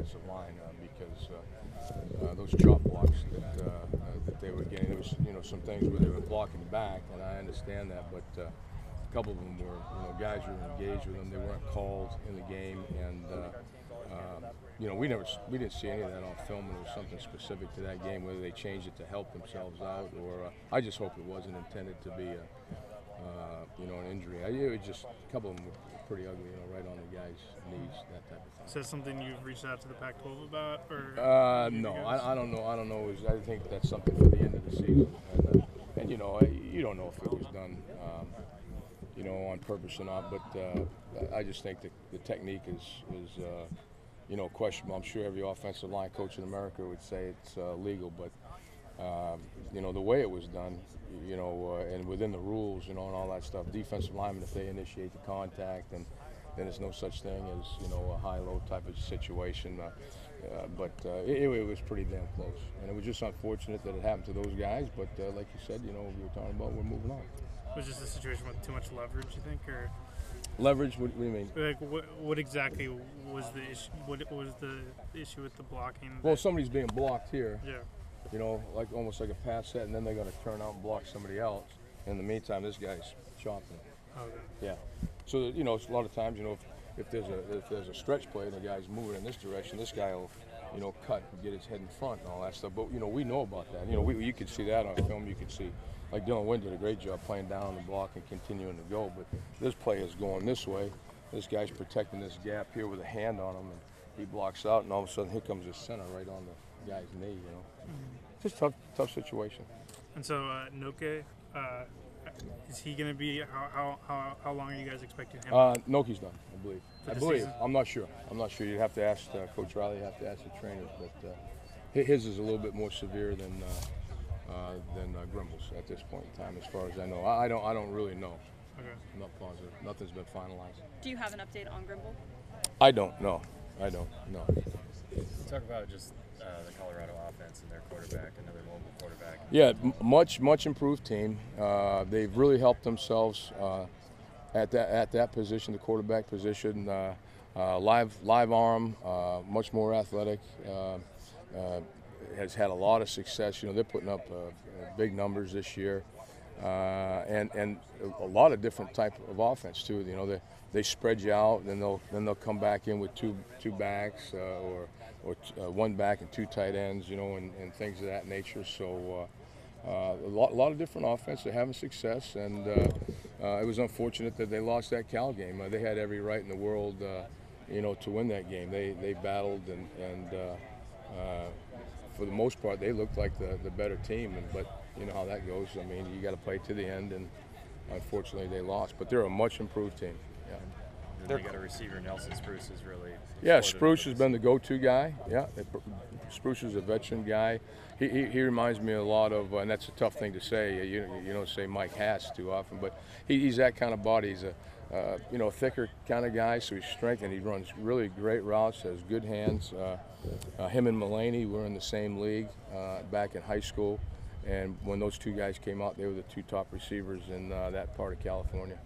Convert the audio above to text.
offensive line because those chop blocks that they were getting, there was some things where they were blocking back, and I understand that, but a couple of them were guys were engaged with them. They weren't called in the game, and we didn't see any of that on film. It was something specific to that game, whether they changed it to help themselves out, or I just hope it wasn't intended to be an injury. It was just a couple of them were pretty ugly, right on the guy's knees, that type of thing. Is that something you've reached out to the Pac-12 about, or? No, I don't know. I don't know. I think that's something for the end of the season, and you don't know if it was done, on purpose or not. But I just think that the technique is questionable. I'm sure every offensive line coach in America would say it's legal, but the way it was done, and within the rules, and all that stuff. Defensive linemen, if they initiate the contact, and then there's no such thing as a high-low type of situation. But it was pretty damn close, and it was just unfortunate that it happened to those guys. But like you said, we were talking about, we're moving on. Was this a situation with too much leverage, you think, or? Leverage? What do you mean? Like, what exactly was the issue? What was the issue with the blocking? Well, somebody's being blocked here. Yeah. Like almost like a pass set, and then they're going to turn out and block somebody else. In the meantime, this guy's chopping. Okay. Yeah. So a lot of times, if there's a stretch play and the guy's moving in this direction, this guy will, cut and get his head in front and all that stuff. But we know about that. You could see that on film. You could see, like Dylan Wynn did a great job playing down on the block and continuing to go. But this play is going this way. This guy's protecting this gap here with a hand on him, and he blocks out, and all of a sudden here comes his center right on the guy's knee. Mm-hmm. It's a tough situation. And so Noke, is he going to be? How long are you guys expecting him? Noki's done, I believe. Season? I'm not sure. You'd have to ask Coach Riley. You have to ask the trainers, but his is a little bit more severe than Grimble's at this point in time, as far as I know. I don't really know. Okay. I'm not positive. Nothing's been finalized. Do you have an update on Grimble? I don't know. Talk about just the Colorado offense and their quarterback, another mobile quarterback. Yeah, much improved team. They've really helped themselves at that position, the quarterback position. Live arm, much more athletic. Has had a lot of success. They're putting up big numbers this year, and a lot of different type of offense too. They spread you out, and then they'll come back in with two backs or one back and two tight ends, and things of that nature. So a lot of different offense. They're having success, and it was unfortunate that they lost that Cal game. They had every right in the world, to win that game. They battled, and for the most part, they looked like the better team. But you know how that goes. I mean, you got to play to the end, and unfortunately, they lost. But they're a much improved team. Yeah. They got a receiver, Nelson Spruce, is really. Yeah, Spruce has been the go-to guy. Yeah, Spruce is a veteran guy. He reminds me a lot of, and that's a tough thing to say. You don't say Mike Hass too often, but he's that kind of body. He's a thicker kind of guy, so he's strength, and he runs really great routes. Has good hands. Him and Mulaney were in the same league back in high school, and when those two guys came out, they were the two top receivers in that part of California.